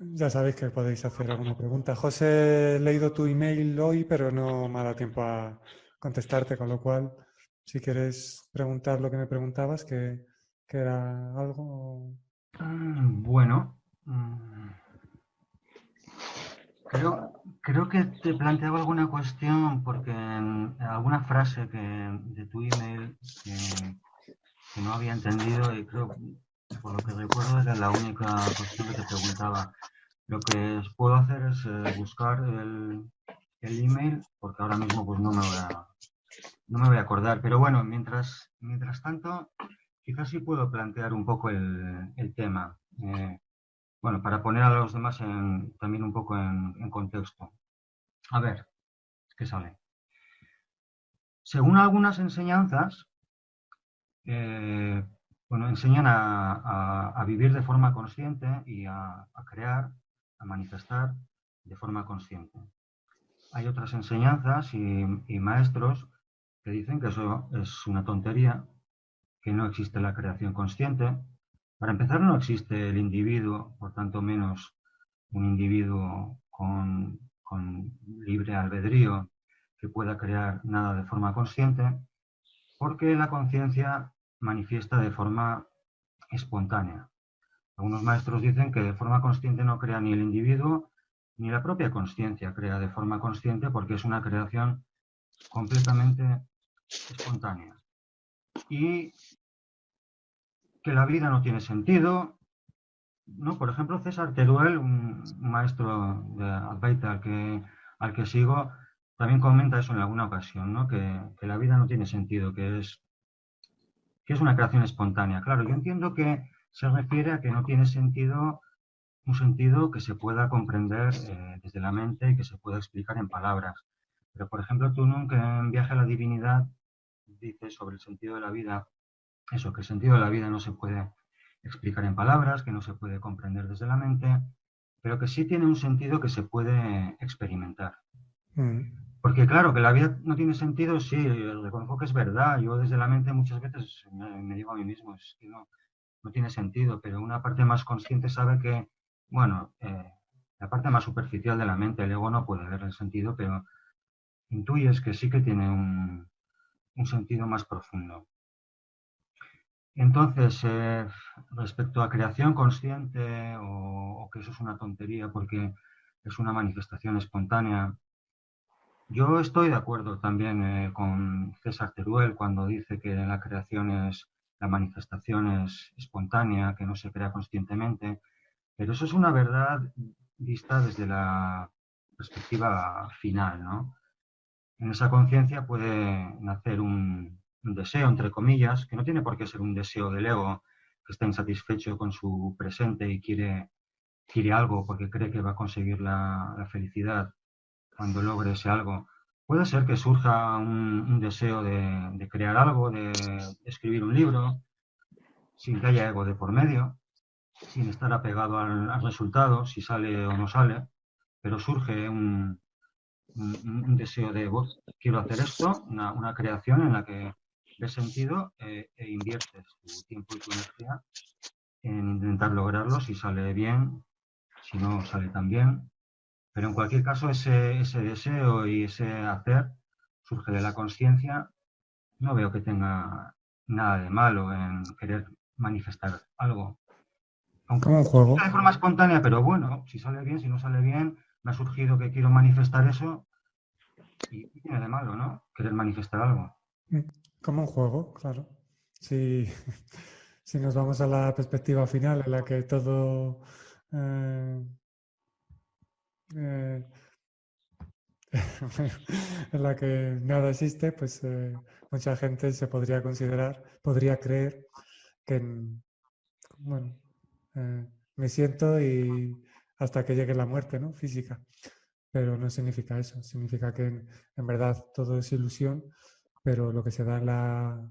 Ya sabéis que podéis hacer alguna pregunta. José, he leído tu email hoy, pero no me ha dado tiempo a contestarte, con lo cual, si quieres preguntar lo que me preguntabas, que era algo... Bueno, mm, creo que te planteaba alguna cuestión porque en alguna frase de tu email que no había entendido y creo, por lo que recuerdo, era la única cuestión que te preguntaba. Lo que puedo hacer es buscar el email porque ahora mismo pues no me voy a acordar. Pero bueno, mientras tanto, quizás sí puedo plantear un poco el tema. Bueno, para poner a los demás también un poco en contexto. A ver, ¿qué sale? Según algunas enseñanzas, eh, bueno, enseñan a vivir de forma consciente y a crear, a manifestar de forma consciente. Hay otras enseñanzas y maestros que dicen que eso es una tontería, que no existe la creación consciente. Para empezar, no existe el individuo, por tanto menos un individuo con libre albedrío que pueda crear nada de forma consciente, porque la conciencia manifiesta de forma espontánea. Algunos maestros dicen que de forma consciente no crea ni el individuo ni la propia conciencia crea de forma consciente porque es una creación completamente espontánea. Y que la vida no tiene sentido, ¿no? Por ejemplo, César Teruel, un maestro de Advaita al que sigo, también comenta eso en alguna ocasión, ¿no? Que la vida no tiene sentido, que es una creación espontánea. Claro, yo entiendo que se refiere a que no tiene sentido, un sentido que se pueda comprender desde la mente y que se pueda explicar en palabras. Pero, por ejemplo, tú nunca en Viaje a la Divinidad dices sobre el sentido de la vida, eso, que el sentido de la vida no se puede explicar en palabras, que no se puede comprender desde la mente, pero que sí tiene un sentido que se puede experimentar. Mm, Porque claro, que la vida no tiene sentido, sí, reconozco que es verdad. Yo desde la mente muchas veces me digo a mí mismo, es que no tiene sentido, pero una parte más consciente sabe que, bueno, la parte más superficial de la mente, el ego no puede ver el sentido, pero intuyes que sí que tiene un sentido más profundo. Entonces, respecto a creación consciente o que eso es una tontería porque es una manifestación espontánea, yo estoy de acuerdo también con César Teruel cuando dice que la creación la manifestación es espontánea, que no se crea conscientemente, pero eso es una verdad vista desde la perspectiva final, ¿no? En esa conciencia puede nacer un deseo, entre comillas, que no tiene por qué ser un deseo del ego que está insatisfecho con su presente y quiere algo porque cree que va a conseguir la felicidad cuando logre ese algo. Puede ser que surja un deseo de crear algo, de escribir un libro, sin que haya ego de por medio, sin estar apegado al resultado, si sale o no sale, pero surge un deseo de quiero hacer esto, una creación en la que ves sentido e inviertes tu tiempo y tu energía en intentar lograrlo, si sale bien, si no sale tan bien. Pero en cualquier caso, ese deseo y ese hacer surge de la conciencia. No veo que tenga nada de malo en querer manifestar algo. Aunque como un surja de juego. forma espontánea, pero bueno, si sale bien, si no sale bien, me ha surgido que quiero manifestar eso y ¿qué tiene de malo, no? Querer manifestar algo. Mm, como un juego, claro. Si, si nos vamos a la perspectiva final en la que todo... eh, eh, en la que nada existe, pues mucha gente se podría considerar, podría creer que, bueno, me siento y hasta que llegue la muerte, ¿no? Física. Pero no significa eso, significa que en verdad todo es ilusión, pero lo que se da en la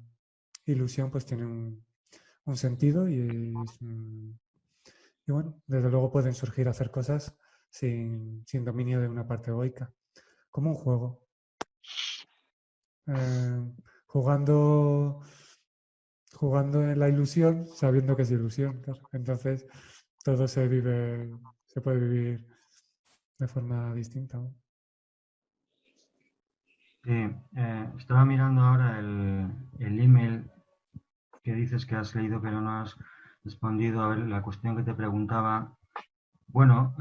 ilusión pues tiene un sentido y bueno, desde luego pueden surgir hacer cosas sin dominio de una parte egoica, como un juego. eh, jugando, jugando en la ilusión, sabiendo que es ilusión, claro. Entonces todo se puede vivir de forma distinta, ¿no? Sí, estaba mirando ahora el email que dices que has leído pero no has respondido a ver, la cuestión que te preguntaba. Bueno,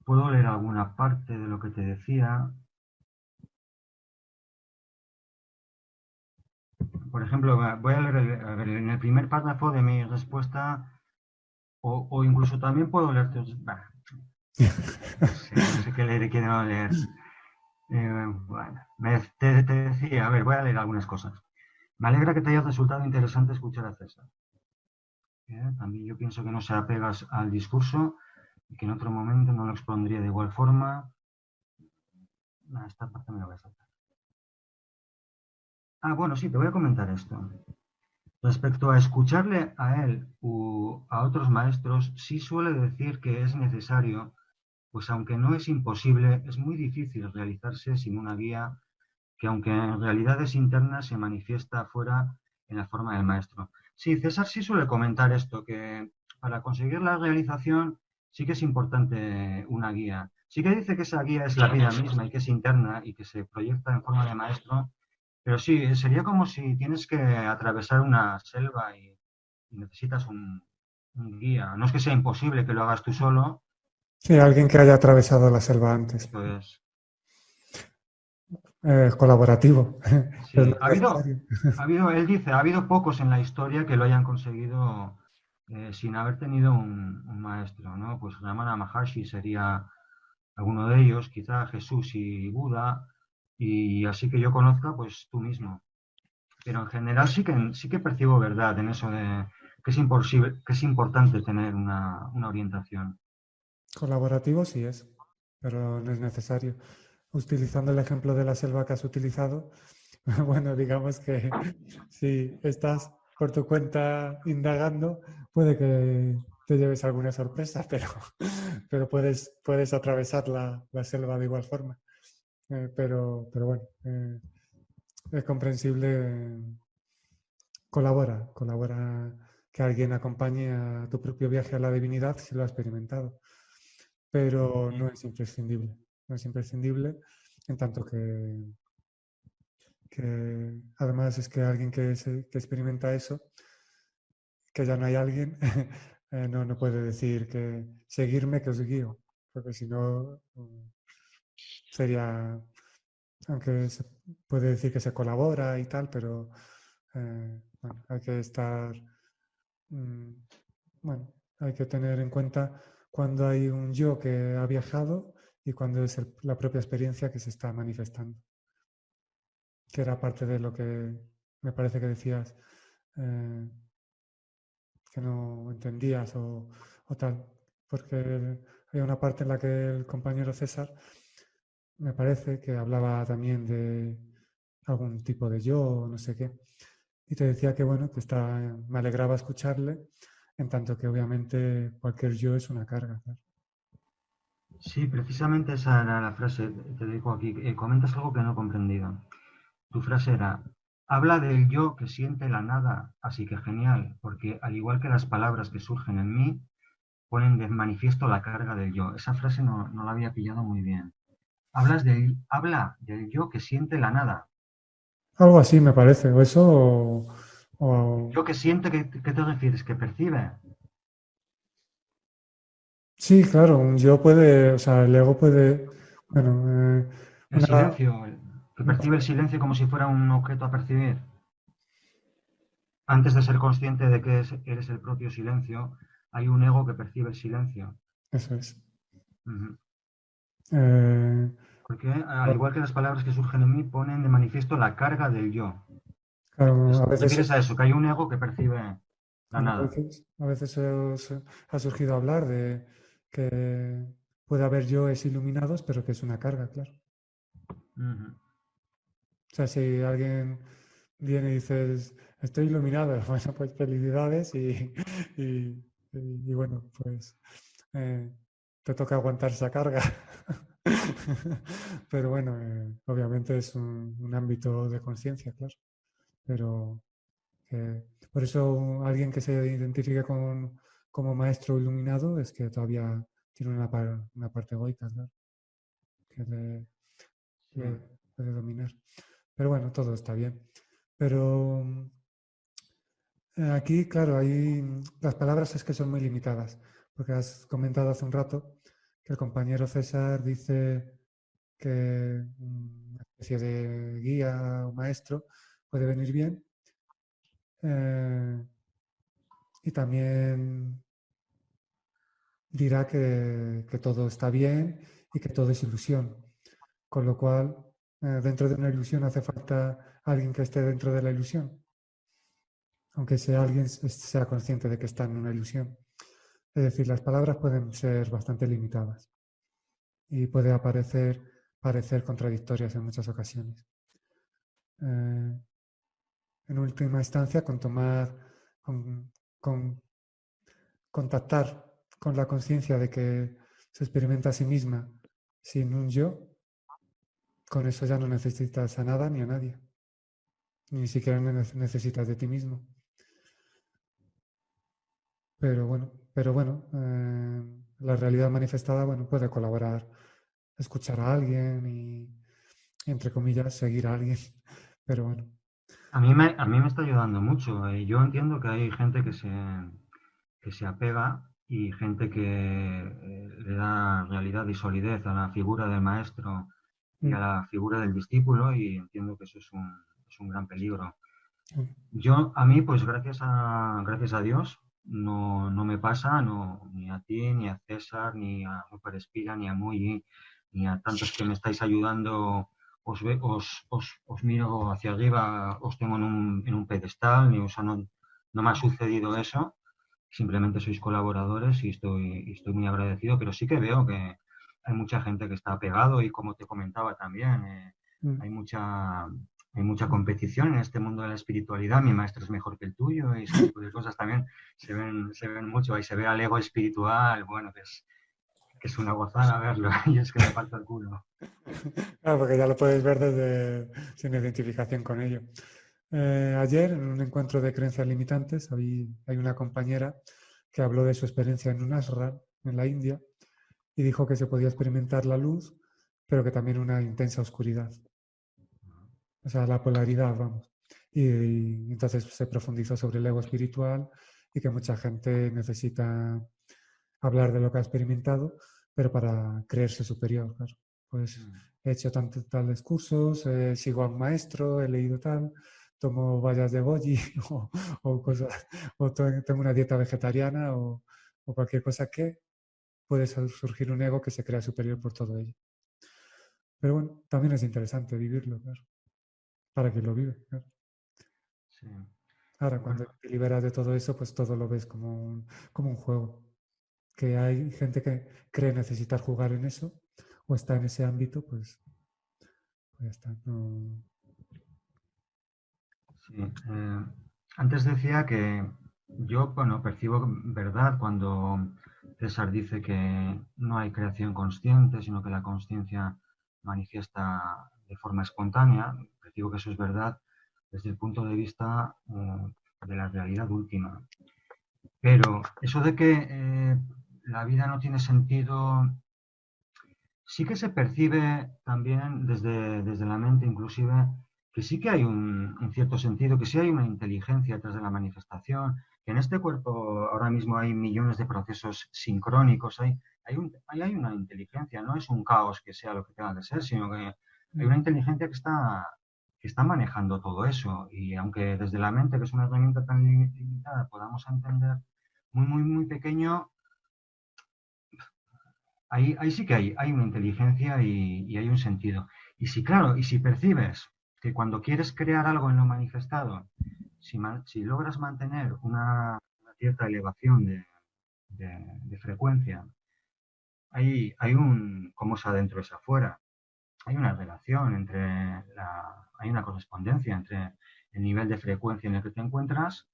puedo leer alguna parte de lo que te decía. Por ejemplo, voy a leer a ver, en el primer párrafo de mi respuesta, o incluso también puedo leerte. No sé qué leer y qué no leer. Bueno, te decía, a ver, voy a leer algunas cosas. Me alegra que te haya resultado interesante escuchar a César. También yo pienso que no se apegas al discurso y que en otro momento no lo expondría de igual forma. Esta parte me la voy a saltar. Bueno, sí, te voy a comentar esto. Respecto a escucharle a él u a otros maestros, sí suele decir que es necesario, pues aunque no es imposible, es muy difícil realizarse sin una guía que aunque en realidades internas se manifiesta fuera en la forma del maestro. Sí, César sí suele comentar esto, que para conseguir la realización sí que es importante una guía. Sí que dice que esa guía es la vida misma y que es interna y que se proyecta en forma de maestro, pero sí, sería como si tienes que atravesar una selva y necesitas un guía. No es que sea imposible que lo hagas tú solo, Sí, alguien que haya atravesado la selva antes. esto es. Colaborativo, pero no Sí, es necesario. él dice, ha habido pocos en la historia que lo hayan conseguido sin haber tenido un maestro, ¿no? Pues Ramana Maharshi sería alguno de ellos, quizá Jesús y Buda, y así que yo conozca, pues tú mismo. Pero en general sí que percibo verdad en eso de que es imposible, que es importante tener una orientación. Colaborativo sí es, pero no es necesario. Utilizando el ejemplo de la selva que has utilizado, bueno, digamos que si estás por tu cuenta indagando, puede que te lleves alguna sorpresa, pero puedes atravesar la selva de igual forma. Pero bueno, es comprensible, colabora que alguien acompañe a tu propio viaje a la divinidad si lo ha experimentado, pero no es imprescindible, no es imprescindible en tanto que además es que alguien que experimenta eso, que ya no hay alguien, no puede decir que seguirme que os guío, porque si no sería, aunque se puede decir que se colabora y tal, pero bueno, hay que estar, mm, bueno, hay que tener en cuenta cuando hay un yo que ha viajado y cuando es la propia experiencia que se está manifestando, que era parte de lo que me parece que decías eh, que no entendías o tal, porque hay una parte en la que el compañero César me parece que hablaba también de algún tipo de yo, no sé qué, y te decía que bueno, me alegraba escucharle, en tanto que obviamente cualquier yo es una carga, claro. Sí, precisamente esa era la frase, te digo aquí, comentas algo que no he comprendido. Tu frase era, habla del yo que siente la nada, así que genial, porque al igual que las palabras que surgen en mí, ponen de manifiesto la carga del yo. Esa frase no la había pillado muy bien. Habla del yo que siente la nada. Algo así me parece, o eso, Yo que siente, ¿qué te refieres? ¿Que percibe? sí, claro, un yo puede, o sea, el ego puede, bueno, El silencio, que percibe el silencio como si fuera un objeto a percibir. Antes de ser consciente de que eres el propio silencio, hay un ego que percibe el silencio. eso es. Ujú. Eh, Porque al igual que las palabras que surgen en mí, ponen de manifiesto la carga del yo. claro, ¿Te refieres a eso? Que hay un ego que percibe la claro, nada. a veces ha surgido hablar de que puede haber yoes iluminados, pero que es una carga, claro. Ujú. O sea, si alguien viene y dices, estoy iluminado, bueno, pues felicidades y, y bueno, pues eh, te toca aguantar esa carga. Pero bueno, obviamente es un ámbito de conciencia, claro. Pero por eso alguien que se identifique como maestro iluminado es que todavía tiene una parte egoica, ¿no? Que Sí. le puede dominar. Pero bueno, todo está bien. Pero aquí, claro, las palabras es que son muy limitadas, porque has comentado hace un rato que el compañero César dice que una especie de guía o maestro puede venir bien. Y también dirá que todo está bien y que todo es ilusión. Con lo cual, dentro de una ilusión hace falta alguien que esté dentro de la ilusión, aunque sea alguien sea consciente de que está en una ilusión. Es decir, las palabras pueden ser bastante limitadas y puede parecer contradictorias en muchas ocasiones. En última instancia, con, con contactar con la conciencia de que se experimenta a sí misma sin un yo, con eso ya no necesitas a nada ni a nadie. Ni siquiera necesitas de ti mismo. Pero bueno, la realidad manifestada, bueno, puede colaborar, escuchar a alguien y, entre comillas, seguir a alguien. Pero bueno. A mí me está ayudando mucho. Yo entiendo que hay gente que se apega y gente que le da realidad y solidez a la figura del maestro y a Mm, la figura del discípulo y entiendo que eso es un gran peligro. mm, A mí, pues gracias a Dios, no me pasa, no, ni a ti, ni a César, ni a Super Espira, ni a Muyi, ni a tantos que me estáis ayudando. Os miro hacia arriba, os tengo en un pedestal, o sea, no me ha sucedido eso. Simplemente sois colaboradores y estoy muy agradecido, pero sí que veo que hay mucha gente que está pegado y como te comentaba también, mm. hay mucha, hay mucha competición en este mundo de la espiritualidad. Mi maestro es mejor que el tuyo y ese tipo de cosas también se ven mucho. Ahí se ve al ego espiritual, bueno, que es una gozada verlo y es que me falta el culo. Claro, porque ya lo puedes ver desde sin identificación con ello. Ayer, en un encuentro de creencias limitantes, hay una compañera que habló de su experiencia en un ashram en la India y dijo que se podía experimentar la luz, pero que también una intensa oscuridad. O sea, la polaridad, vamos. Y entonces se profundizó sobre el ego espiritual y que mucha gente necesita hablar de lo que ha experimentado, pero para creerse superior, claro. Pues Mm. he hecho tales cursos, sigo a un maestro, he leído tal, tomo bayas de goji o cosas, o tengo una dieta vegetariana o cualquier cosa que puede surgir un ego que se crea superior por todo ello. Pero bueno, también es interesante vivirlo, claro, para quien lo vive, claro. Sí. Ahora, cuando Bueno, te liberas de todo eso, pues todo lo ves como un juego. Que hay gente que cree necesitar jugar en eso o está en ese ámbito, pues ya está. No, sí. Antes decía que yo, bueno, percibo verdad cuando César dice que no hay creación consciente, sino que la consciencia manifiesta de forma espontánea. Percibo que eso es verdad desde el punto de vista de la realidad última. Pero eso de que la vida no tiene sentido, sí que se percibe también desde la mente, inclusive, que sí que hay un cierto sentido, que sí hay una inteligencia detrás de la manifestación, que en este cuerpo ahora mismo hay millones de procesos sincrónicos, hay una inteligencia, no es un caos que sea lo que tenga que ser, sino que hay una inteligencia que está manejando todo eso. Y aunque desde la mente, que es una herramienta tan limitada, podamos entender muy, muy, muy pequeño, ahí sí que hay una inteligencia y hay un sentido. Y si, claro, y si percibes que cuando quieres crear algo en lo manifestado, si logras mantener una cierta elevación de frecuencia, como es adentro es afuera, hay una relación hay una correspondencia entre el nivel de frecuencia en el que te encuentras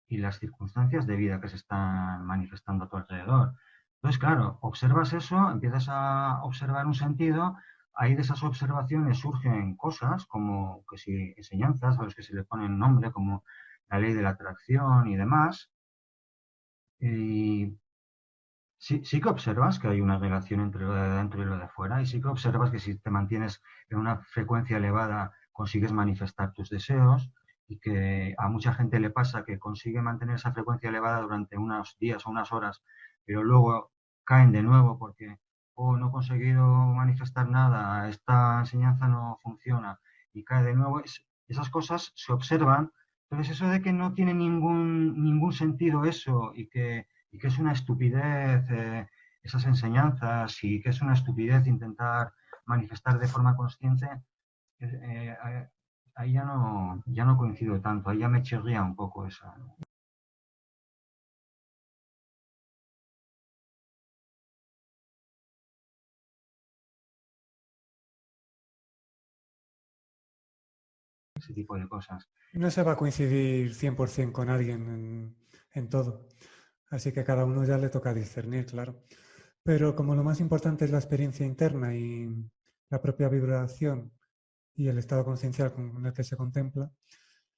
y las circunstancias de vida que se están manifestando a tu alrededor. Entonces, claro, observas eso, empiezas a observar un sentido, ahí de esas observaciones surgen cosas como que si enseñanzas a los que se le ponen nombre, como la ley de la atracción y demás, Y sí que observas que hay una relación entre lo de dentro y lo de fuera, y sí que observas que si te mantienes en una frecuencia elevada consigues manifestar tus deseos, y que a mucha gente le pasa que consigue mantener esa frecuencia elevada durante unos días o unas horas, pero luego caen de nuevo porque no he conseguido manifestar nada, esta enseñanza no funciona, y cae de nuevo. Esas cosas se observan. Entonces eso de que no tiene ningún sentido eso, y que es una estupidez esas enseñanzas, y que es una estupidez intentar manifestar de forma consciente, ahí ya no coincido tanto, ahí ya me chirría un poco ese tipo de cosas. No se va a coincidir 100% con alguien en todo, así que a cada uno ya le toca discernir, claro. Pero como lo más importante es la experiencia interna y la propia vibración y el estado conciencial con el que se contempla,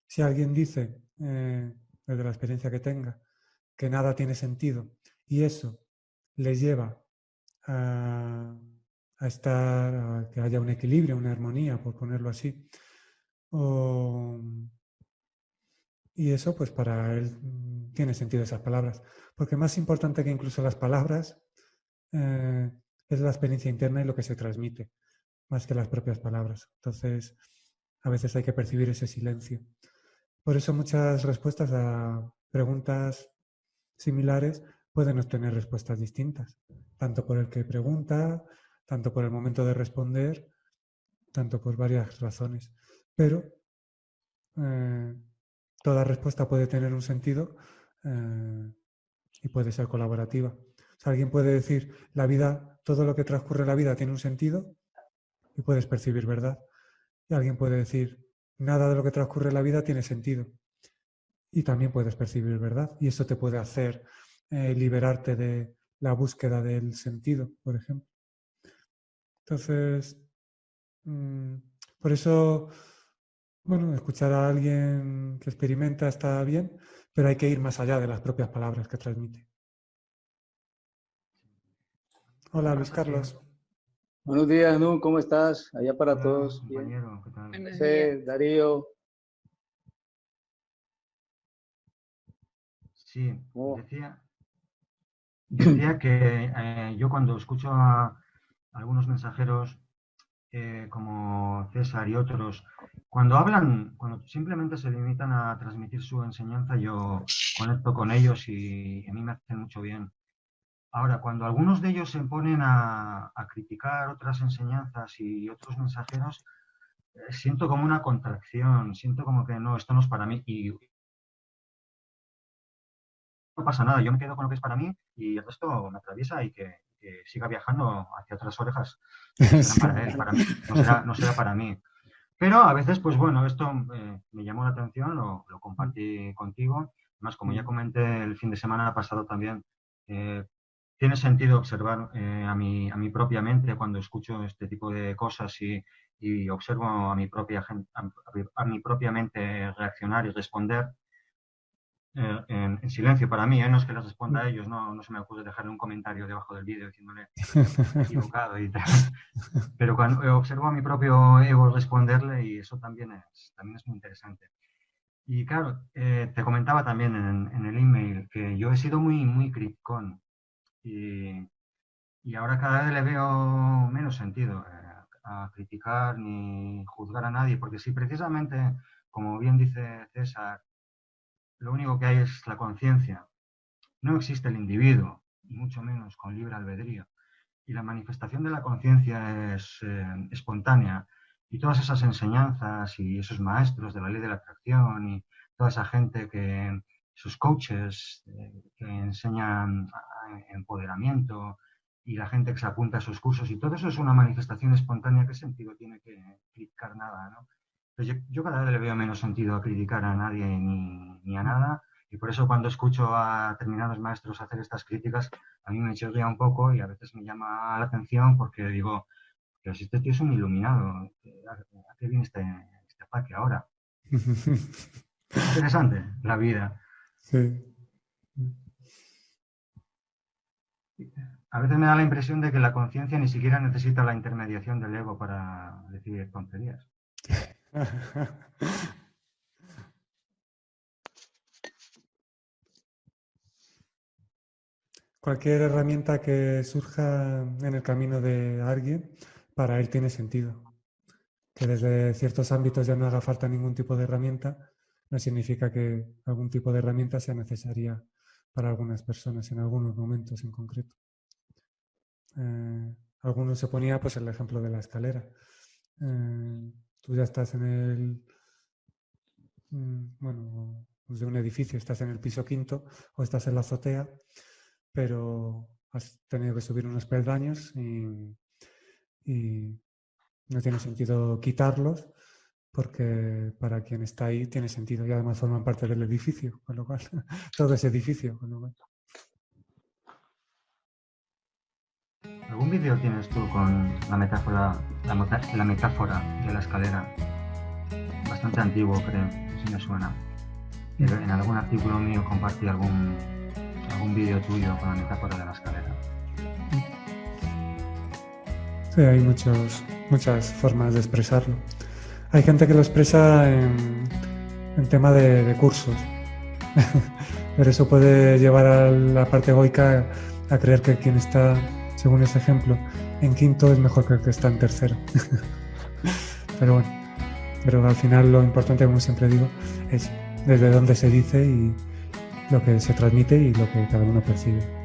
si alguien dice, desde la experiencia que tenga, que nada tiene sentido y eso le lleva a, a que haya un equilibrio, una armonía, por ponerlo así, o, y eso, pues para él tiene sentido esas palabras. Porque más importante que incluso las palabras es la experiencia interna y lo que se transmite, más que las propias palabras. Entonces, a veces hay que percibir ese silencio. Por eso muchas respuestas a preguntas similares pueden obtener respuestas distintas, tanto por el que pregunta, tanto por el momento de responder, tanto por varias razones. Pero eh, toda respuesta puede tener un sentido y puede ser colaborativa. O sea, alguien puede decir, la vida, todo lo que transcurre en la vida tiene un sentido y puedes percibir verdad. Y alguien puede decir, nada de lo que transcurre en la vida tiene sentido y también puedes percibir verdad. Y eso te puede hacer liberarte de la búsqueda del sentido, por ejemplo. Entonces, mmm, por eso, bueno, escuchar a alguien que experimenta está bien, pero hay que ir más allá de las propias palabras que transmite. Hola, Luis Carlos. Buenos días, Nu, ¿cómo estás? Allá para Hola, todos. Bien. compañero, ¿qué tal? Buenos Sí, días. Darío. Sí, Oh. decía que yo cuando escucho a algunos mensajeros como César y otros, cuando hablan, cuando simplemente se limitan a transmitir su enseñanza, yo conecto con ellos y a mí me hacen mucho bien. Ahora, cuando algunos de ellos se ponen a criticar otras enseñanzas y otros mensajeros, siento como una contracción, siento como que no, esto no es para mí, y no pasa nada, yo me quedo con lo que es para mí y el resto me atraviesa, y que siga viajando hacia otras orejas que serán Sí. para él, para mí, no será para mí. Pero a veces, pues bueno, esto me llamó la atención, lo compartí contigo. Además, como ya comenté el fin de semana pasado también, eh, tiene sentido observar a mi propia mente cuando escucho este tipo de cosas, y observo a mi propia mente reaccionar y responder en silencio para mí. No es que les responda a ellos, no se me ocurre dejarle un comentario debajo del vídeo diciéndole equivocado y tal. Pero cuando observo a mi propio ego responderle, y eso también es muy interesante. Y claro, te comentaba también en el email que yo he sido muy, muy criticón, y ahora cada vez le veo menos sentido a criticar ni juzgar a nadie, porque si precisamente, como bien dice César, lo único que hay es la conciencia, no existe el individuo, y mucho menos con libre albedrío. Y la manifestación de la conciencia es espontánea. Y todas esas enseñanzas y esos maestros de la ley de la atracción y toda esa gente sus coaches que enseñan empoderamiento, y la gente que se apunta a sus cursos, y todo eso es una manifestación espontánea. ¿Qué sentido tiene que criticar nada, no? Entonces yo cada vez le veo menos sentido a criticar a nadie ni a nada. Y por eso cuando escucho a determinados maestros hacer estas críticas, a mí me chirría un poco y a veces me llama la atención, porque digo, pero si este tío es un iluminado, ¿a qué viene este ataque ahora? Es interesante la vida. Sí. A veces me da la impresión de que la conciencia ni siquiera necesita la intermediación del ego para decir tonterías. Cualquier herramienta que surja en el camino de alguien, para él tiene sentido. Que desde ciertos ámbitos ya no haga falta ningún tipo de herramienta, no significa que algún tipo de herramienta sea necesaria para algunas personas en algunos momentos en concreto. Algunos se ponía pues el ejemplo de la escalera. Tú ya estás en el, bueno, de un edificio, estás en el piso 5º o estás en la azotea, pero has tenido que subir unos peldaños y no tiene sentido quitarlos porque para quien está ahí tiene sentido y además forman parte del edificio, con lo cual, todo ese edificio, con lo cual. ¿Algún vídeo tienes tú con la metáfora de la escalera? Bastante antiguo, creo, si me suena. En algún artículo mío compartí algún vídeo tuyo con la metáfora de la escalera. Sí, hay muchas formas de expresarlo. Hay gente que lo expresa en tema de cursos, pero eso puede llevar a la parte egoica a creer que quien está, según ese ejemplo, en 5º es mejor que el que está en 3º. Pero bueno, pero al final lo importante, como siempre digo, es desde dónde se dice y lo que se transmite y lo que cada uno percibe.